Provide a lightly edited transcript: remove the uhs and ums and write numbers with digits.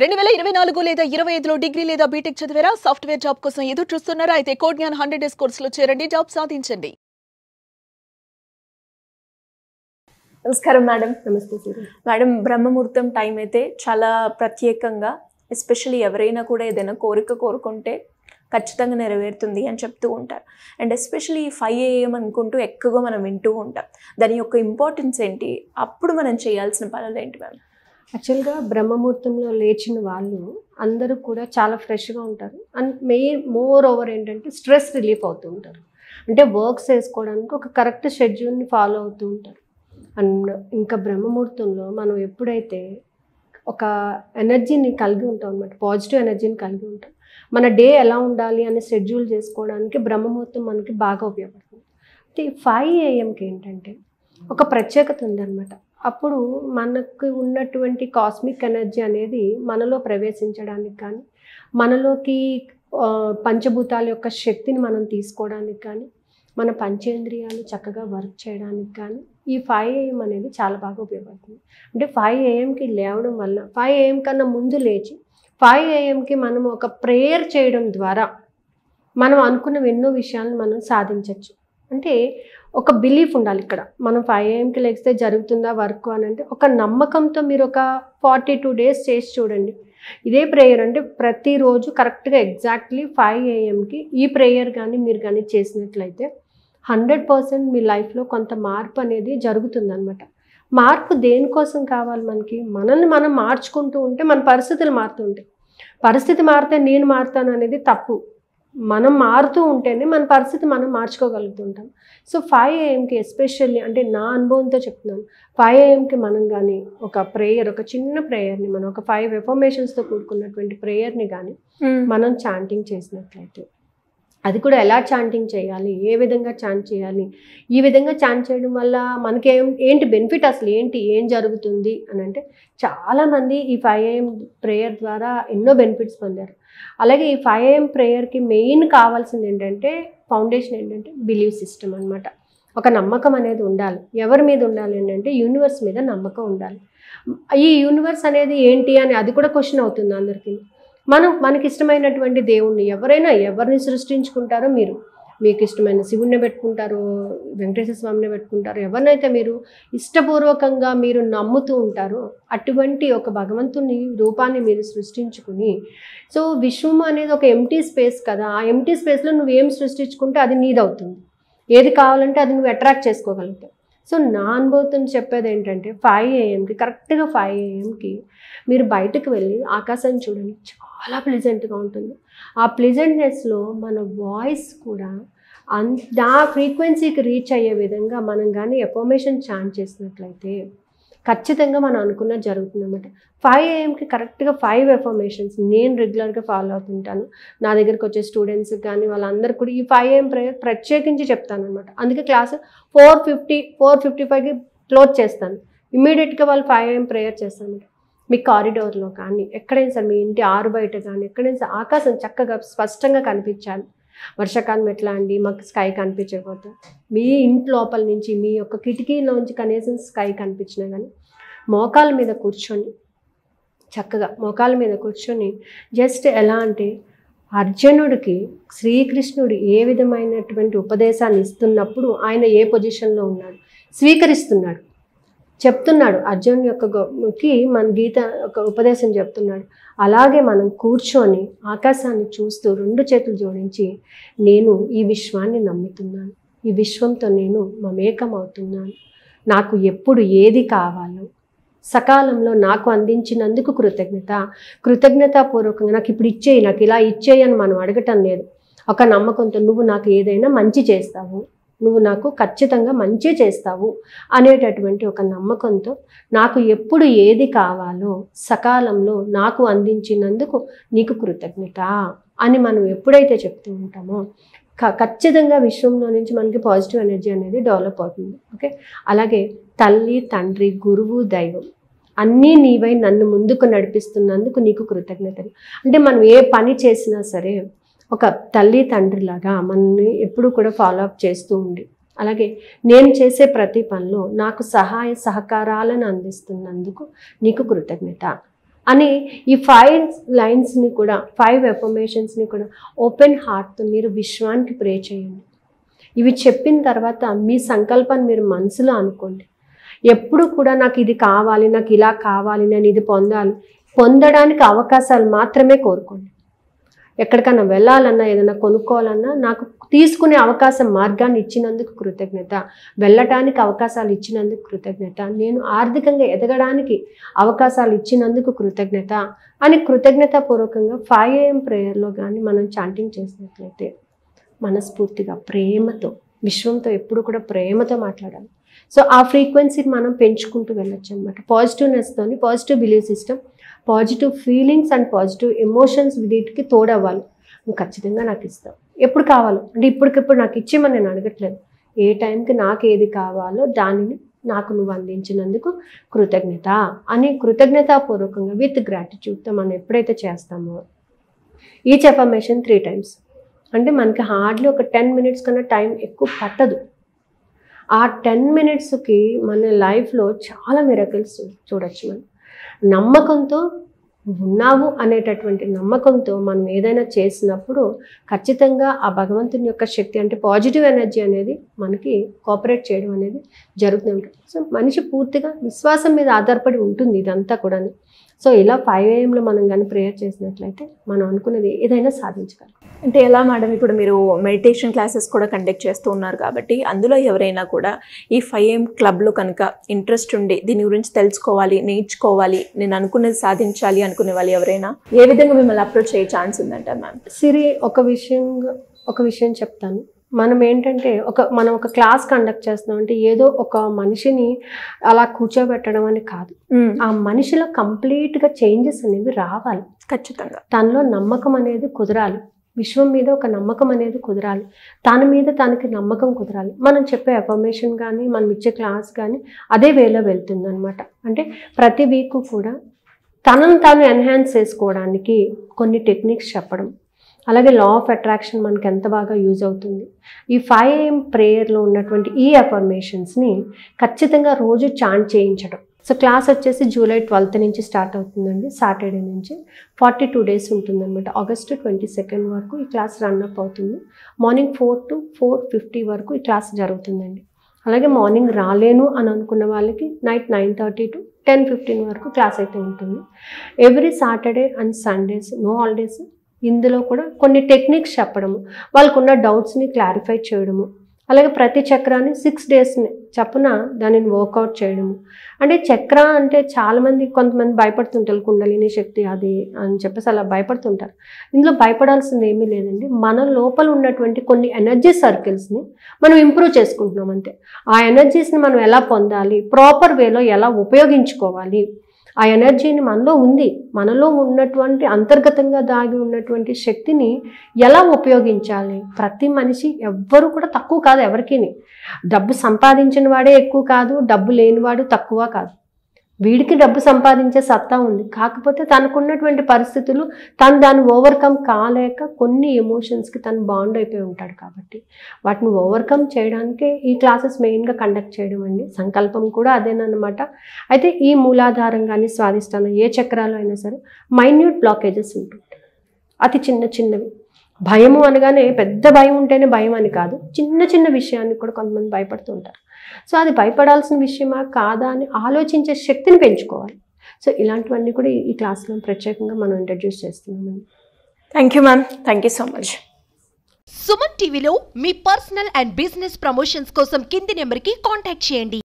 2024 లేదా 25లో డిగ్రీ లేదా బీటెక్ చదివారా? సాఫ్ట్వేర్ జాబ్ కోసం ఎదురు చూస్తున్నారా? అయితే కోడ్ జ్ఞాన్ 100 డేస్ కోర్సులో చేరండి, జాబ్ సాధించండి. నమస్కారం మేడం. నమస్తే సార్. మేడం, బ్రహ్మముహూర్తం టైం అయితే చాలా ప్రత్యేకంగా, ఎస్పెషల్లీ ఎవరైనా కూడా ఏదైనా కోరిక కోరుకుంటే ఖచ్చితంగా నెరవేరుతుంది అని చెప్తూ ఉంటారు. అండ్ ఎస్పెషల్లీ 5 AM అనుకుంటూ ఎక్కువగా మనం వింటూ ఉంటాం. దాని యొక్క ఇంపార్టెన్స్ ఏంటి, అప్పుడు మనం చేయాల్సిన పనులు ఏంటి మేడం? యాక్చువల్గా బ్రహ్మముహూర్తంలో లేచిన వాళ్ళు అందరూ కూడా చాలా ఫ్రెష్గా ఉంటారు. అండ్ మోర్ ఓవర్ ఏంటంటే స్ట్రెస్ రిలీఫ్ అవుతూ ఉంటారు. అంటే వర్క్స్ వేసుకోవడానికి ఒక కరెక్ట్ షెడ్యూల్ని ఫాలో అవుతూ ఉంటారు. అండ్ ఇంకా బ్రహ్మముహూర్తంలో మనం ఎప్పుడైతే ఒక ఎనర్జీని కలిగి ఉంటాం అన్నమాట, పాజిటివ్ ఎనర్జీని కలిగి ఉంటాం. మన డే ఎలా ఉండాలి అని షెడ్యూల్ చేసుకోవడానికి బ్రహ్మముహూర్తం మనకి బాగా ఉపయోగపడుతుంది. అయితే 5 AMకి ఏంటంటే ఒక ప్రత్యేకత ఉందన్నమాట. అప్పుడు మనకు ఉన్నటువంటి కాస్మిక్ ఎనర్జీ అనేది మనలో ప్రవేశించడానికి కానీ, మనలోకి పంచభూతాల యొక్క శక్తిని మనం తీసుకోవడానికి కానీ, మన పంచేంద్రియాలు చక్కగా వర్క్ చేయడానికి కానీ ఈ 5 AM అనేది చాలా బాగా ఉపయోగపడుతుంది. అంటే 5 AMకి లేవడం వల్ల 5 AM కన్నా ముందు లేచి 5 AMకి మనం ఒక ప్రేయర్ చేయడం ద్వారా మనం అనుకున్న ఎన్నో విషయాలను మనం సాధించవచ్చు. అంటే ఒక బిలీఫ్ ఉండాలి ఇక్కడ. మనం 5 AMకి లేస్తే జరుగుతుందా వర్క్ అని అంటే ఒక నమ్మకంతో మీరు ఒక 42 డేస్ చేసి చూడండి. ఇదే ప్రేయర్ అంటే ప్రతిరోజు కరెక్ట్గా ఎగ్జాక్ట్లీ 5 AMకి ఈ ప్రేయర్ కానీ మీరు కానీ చేసినట్లయితే 100% మీ లైఫ్లో కొంత మార్పు అనేది జరుగుతుందన్నమాట. మార్పు దేనికోసం కావాలి మనకి? మనల్ని మనం మార్చుకుంటూ ఉంటే మన పరిస్థితులు మారుతూ ఉంటాయి. పరిస్థితి మారితే నేను మారుతాను అనేది తప్పు. మనం మారుతూ ఉంటేనే మన పరిస్థితి మనం మార్చుకోగలుగుతుంటాం. సో 5 AMకి ఎస్పెషల్లీ అంటే నా అనుభవంతో చెప్తున్నాను, 5 AMకి మనం కానీ ఒక ప్రేయర్, ఒక చిన్న ప్రేయర్ని మనం ఒక 5 ఎఫర్మేషన్స్తో కూడుకున్నటువంటి ప్రేయర్ని కానీ మనం చాంటింగ్ చేసినట్లయితే, అది కూడా ఎలా చాంటింగ్ చేయాలి, ఏ విధంగా చాంట్ చేయాలి, ఈ విధంగా చాంట్ చేయడం వల్ల మనకి ఏంటి బెనిఫిట్, అసలు ఏం జరుగుతుంది అని అంటే చాలామంది ఈ 5 AM ప్రేయర్ ద్వారా ఎన్నో బెనిఫిట్స్ పొందారు. అలాగే ఈ 5 AM ప్రేయర్కి మెయిన్ కావాల్సింది ఏంటంటే, ఫౌండేషన్ ఏంటంటే బిలీవ్ సిస్టమ్ అనమాట. ఒక నమ్మకం అనేది ఉండాలి. ఎవరి మీద ఉండాలి ఏంటంటే యూనివర్స్ మీద నమ్మకం ఉండాలి. ఈ యూనివర్స్ అనేది ఏంటి అని అది కూడా క్వశ్చన్ అవుతుంది అందరికీ. మనకి ఇష్టమైనటువంటి దేవుణ్ణి ఎవరిని సృష్టించుకుంటారో మీకు ఇష్టమైన శివుణ్ణి పెట్టుకుంటారు, వెంకటేశ్వర స్వామిని పెట్టుకుంటారు, ఎవరినైతే మీరు ఇష్టపూర్వకంగా మీరు నమ్ముతూ ఉంటారో అటువంటి ఒక భగవంతుని రూపాన్ని మీరు సృష్టించుకుని, సో విశ్వం అనేది ఒక ఎంటీ స్పేస్ కదా, ఆ ఎంటీ స్పేస్లో నువ్వేం సృష్టించుకుంటే అది నీదవుతుంది. ఏది కావాలంటే అది నువ్వు అట్రాక్ట్ చేసుకోగలుగుతావు. సో నా అనుభవం చెప్పేది ఏంటంటే 5 AMకి కరెక్ట్గా 5 AMకి మీరు బయటకు వెళ్ళి ఆకాశాన్ని చూడండి, చాలా ప్లెజెంట్గా ఉంటుంది. ఆ ప్లెజెంట్నెస్లో మన వాయిస్ కూడా ఆ ఫ్రీక్వెన్సీకి రీచ్ అయ్యే విధంగా మనం కానీ ఎఫర్మేషన్ చాంట్ చేసినట్లయితే ఖచ్చితంగా మనం అనుకున్న జరుగుతుంది అన్నమాట. 5 AMకి కరెక్ట్గా 5 ఎఫర్మేషన్స్ నేను రెగ్యులర్గా ఫాలో అవుతుంటాను. నా దగ్గరికి వచ్చే స్టూడెంట్స్కి కానీ వాళ్ళందరికీ కూడా ఈ 5 AM ప్రేయర్ ప్రత్యేకించి చెప్తాను అనమాట. అందుకే క్లాసు 4:55కి క్లోజ్ చేస్తాను. ఇమ్మీడియట్గా వాళ్ళు 5 AM ప్రేయర్ చేస్తాను. మీ కారిడోర్లో కానీ ఎక్కడైనా సరే, మీ ఇంటి ఆరు బయట కానీ ఎక్కడైనా సరే ఆకాశం చక్కగా స్పష్టంగా కనిపించాలి. వర్షాకాలం ఎట్లా అండి, మాకు స్కై కనిపించకపోతే మీ ఇంటి లోపల నుంచి మీ యొక్క కిటికీలోంచి కనీసం స్కై కనిపించినా కానీ మోకాల మీద కూర్చొని, చక్కగా మోకాల మీద కూర్చొని జస్ట్ ఎలా అంటే అర్జునుడికి శ్రీకృష్ణుడు ఏ విధమైనటువంటి ఉపదేశాన్ని ఇస్తున్నప్పుడు ఆయన ఏ పొజిషన్లో ఉన్నాడు, స్వీకరిస్తున్నాడు, చెప్తున్నాడు. అర్జునుడి యొక్కకి మన గీత ఒక ఉపదేశం చెప్తున్నాడు. అలాగే మనం కూర్చొని ఆకాశాన్ని చూస్తూ 2 చేతులు జోడించి, నేను ఈ విశ్వాన్ని నమ్ముతున్నాను, ఈ విశ్వంతో నేను మమేకం అవుతున్నాను, నాకు ఎప్పుడు ఏది కావాలో సకాలంలో నాకు అందించినందుకు కృతజ్ఞతాపూర్వకంగా నాకు ఇప్పుడు ఇచ్చేయి, నాకు ఇలా ఇచ్చేయి అని మనం అడగటం లేదు. ఒక నమ్మకంతో నువ్వు నాకు ఏదైనా మంచి చేస్తావు, నువ్వు నాకు ఖచ్చితంగా మంచి చేస్తావు అనేటటువంటి ఒక నమ్మకంతో నాకు ఎప్పుడు ఏది కావాలో సకాలంలో నాకు అందించినందుకు నీకు కృతజ్ఞత అని మనం ఎప్పుడైతే చెప్తూ ఉంటామో ఖచ్చితంగా విశ్వంలో నుంచి మనకి పాజిటివ్ ఎనర్జీ అనేది డెవలప్ అవుతుంది. ఓకే, అలాగే తల్లి, తండ్రి, గురువు, దైవం అన్నీ నీవై నన్ను ముందుకు నడిపిస్తున్నందుకు నీకు కృతజ్ఞతలు. అంటే మనం ఏ పని చేసినా సరే ఒక తల్లి తండ్రిలాగా మనల్ని ఎప్పుడు కూడా ఫాలో అప్ చేస్తూ ఉండి, అలాగే నేను చేసే ప్రతి పనిలో నాకు సహాయ సహకారాలను అందిస్తున్నందుకు నీకు కృతజ్ఞత. అని ఈ 5 లైన్స్ని కూడా 5 ఎఫర్మేషన్స్ని కూడా ఓపెన్ హార్ట్తో మీరు విశ్వానికి ప్రే చేయండి. ఇవి చెప్పిన తర్వాత మీ సంకల్పాన్ని మీరు మనసులో అనుకోండి. ఎప్పుడు కూడా నాకు ఇది కావాలి, నాకు ఇలా కావాలి, నేను ఇది పొందాలి, పొందడానికి అవకాశాలు మాత్రమే కోరుకోండి. ఎక్కడికైనా వెళ్ళాలన్నా, ఏదైనా కొనుక్కోవాలన్నా నాకు తీసుకునే అవకాశం మార్గాన్ని ఇచ్చినందుకు కృతజ్ఞత, వెళ్ళటానికి అవకాశాలు ఇచ్చినందుకు కృతజ్ఞత, నేను ఆర్థికంగా ఎదగడానికి అవకాశాలు ఇచ్చినందుకు కృతజ్ఞత అని కృతజ్ఞతాపూర్వకంగా 5 AM ప్రేయర్లో కానీ మనం చాంటింగ్ చేసినట్లయితే మనస్ఫూర్తిగా ప్రేమతో, విశ్వంతో ఎప్పుడు కూడా ప్రేమతో మాట్లాడాలి. సో ఆ ఫ్రీక్వెన్సీని మనం పెంచుకుంటూ వెళ్ళొచ్చు అనమాట. పాజిటివ్నెస్తోని, positive belief system, positive feelings and positive emotions వీటికి తోడవ్వాలి. నువ్వు ఖచ్చితంగా నాకు ఇస్తావు, ఎప్పుడు కావాలో అంటే ఇప్పటికిప్పుడు నాకు ఇచ్చేమని నేను అడగట్లేదు. ఏ టైంకి నాకు ఏది కావాలో దానిని నాకు నువ్వు అందించినందుకు కృతజ్ఞత అని కృతజ్ఞతాపూర్వకంగా విత్ గ్రాటిట్యూడ్తో మనం ఎప్పుడైతే చేస్తామో ఈచ్ ఎఫర్మేషన్ 3 times అంటే మనకి హార్డ్లీ ఒక 10 minutes కన్నా టైం ఎక్కువ పట్టదు. ఆ 10 minutesకి మన లైఫ్లో చాలా మిరకిల్స్ చూడొచ్చు. మనం నమ్మకంతో ఉన్నావు అనేటటువంటి నమ్మకంతో మనం ఏదైనా చేసినప్పుడు ఖచ్చితంగా ఆ భగవంతుని యొక్క శక్తి అంటే పాజిటివ్ ఎనర్జీ అనేది మనకి కోఆపరేట్ చేయడం అనేది జరుగుతూ ఉంటుంది. సో మనిషి పూర్తిగా విశ్వాసం మీద ఆధారపడి ఉంటుంది ఇదంతా కూడా. సో ఇలా 5 AMలో మనం కానీ ప్రేయర్ చేసినట్లయితే మనం అనుకున్నది ఏదైనా సాధించగలం. అంటే ఎలా మేడం, ఇప్పుడు మీరు మెడిటేషన్ క్లాసెస్ కూడా కండక్ట్ చేస్తూ ఉన్నారు కాబట్టి అందులో ఎవరైనా కూడా ఈ 5 AM క్లబ్లో కనుక ఇంట్రెస్ట్ ఉండి దీని గురించి తెలుసుకోవాలి, నేర్చుకోవాలి, నేను అనుకున్నది సాధించాలి అనుకునే వాళ్ళు ఎవరైనా ఏ విధంగా మిమ్మల్ని అప్రోచ్ అయ్యే ఛాన్స్ ఉందంటారు మ్యామ్? సిరి, ఒక విషయం చెప్తాను. మనం ఏంటంటే మనం ఒక క్లాస్ కండక్ట్ చేస్తున్నాం అంటే ఏదో ఒక మనిషిని అలా కూర్చోబెట్టడం అని కాదు. ఆ మనిషిలో కంప్లీట్గా చేంజెస్ అనేవి రావాలి. ఖచ్చితంగా తనలో నమ్మకం అనేది కుదరాలి, విశ్వం మీద ఒక నమ్మకం అనేది కుదరాలి, తన మీద తనకి నమ్మకం కుదరాలి. మనం చెప్పే ఎఫర్మేషన్ కానీ మనం ఇచ్చే క్లాస్ కానీ అదే వేలో వెళ్తుంది అనమాట. అంటే ప్రతి వీక్ కూడా తనను తాను ఎన్హాన్స్ చేసుకోవడానికి కొన్ని టెక్నిక్స్ చెప్పడం, అలాగే లా ఆఫ్ అట్రాక్షన్ మనకి ఎంత బాగా యూజ్ అవుతుంది. ఈ 5 AM ప్రేయర్లో ఉన్నటువంటి ఈ ఎఫర్మేషన్స్ని ఖచ్చితంగా రోజు చాంట్ చేయించడం. సో క్లాస్ వచ్చేసి జూలై 12th నుంచి స్టార్ట్ అవుతుందండి, సాటర్డే నుంచి 42 days ఉంటుందన్నమాట. ఆగస్టు 22nd వరకు ఈ క్లాస్ రన్అప్ అవుతుంది. మార్నింగ్ 4 to 4:50 వరకు ఈ క్లాస్ జరుగుతుందండి. అలాగే మార్నింగ్ రాలేను అని అనుకున్న వాళ్ళకి నైట్ 9:30 to 10:15 వరకు క్లాస్ అయితే ఉంటుంది. Every Saturday and Sundays, no holidays. ఇందులో కూడా కొన్ని టెక్నిక్స్ చెప్పడము, వాళ్ళకున్న డౌట్స్ని క్లారిఫై చేయడము, అలాగే ప్రతి చక్రాన్ని 6 days చప్పున దానిని వర్కౌట్ చేయడము. అంటే చక్ర అంటే చాలామంది కొంతమంది భయపడుతుంటారు, కుండలిని శక్తి అది అని చెప్పేసి అలా భయపడుతుంటారు. ఇందులో భయపడాల్సింది ఏమీ లేదండి. మన లోపల ఉన్నటువంటి కొన్ని ఎనర్జీ సర్కిల్స్ని మనం ఇంప్రూవ్ చేసుకుంటున్నాం అంతే. ఆ ఎనర్జీస్ని మనం ఎలా పొందాలి, ప్రాపర్ వేలో ఎలా ఉపయోగించుకోవాలి, ఆ ఎనర్జీని మనలో ఉంది, మనలో ఉన్నటువంటి అంతర్గతంగా దాగి ఉన్నటువంటి శక్తిని ఎలా ఉపయోగించాలి. ప్రతి మనిషి ఎవ్వరూ కూడా తక్కువ కాదు, ఎవరికి డబ్బు సంపాదించిన వాడే ఎక్కువ కాదు, డబ్బు లేనివాడు తక్కువ కాదు. వీడికి డబ్బు సంపాదించే సత్తా ఉంది, కాకపోతే తనకున్నటువంటి పరిస్థితులు తను దాన్ని ఓవర్కమ్ కాలేక కొన్ని ఎమోషన్స్కి తను బాండ్ అయిపోయి ఉంటాడు. కాబట్టి వాటిని ఓవర్కమ్ చేయడానికే ఈ క్లాసెస్ మెయిన్గా కండక్ట్ చేయడం అండి. సంకల్పం కూడా అదేనమాట. అయితే ఈ మూలాధారం కానీ స్వాధిష్టానం ఏ చక్రాలు అయినా సరే మైన్యూట్ బ్లాకేజెస్ ఉంటుంటాయి, అతి చిన్నవి. భయము అనగానే పెద్ద భయం ఉంటేనే భయం అని కాదు, చిన్న చిన్న విషయానికి కూడా కొంతమంది భయపడుతూ ఉంటారు. సో అది భయపడాల్సిన విషయమా కాదా అని ఆలోచించే శక్తిని పెంచుకోవాలి. సో ఇలాంటివన్నీ కూడా ఈ క్లాస్లో ప్రత్యేకంగా మనం ఇంట్రడ్యూస్ చేస్తున్నామండి. Thank you ma'am, thank you so much. Suman టీవీలో మీ పర్సనల్ అండ్ బిజినెస్ ప్రమోషన్స్ కోసం కింది నెంబర్కి కాంటాక్ట్ చేయండి.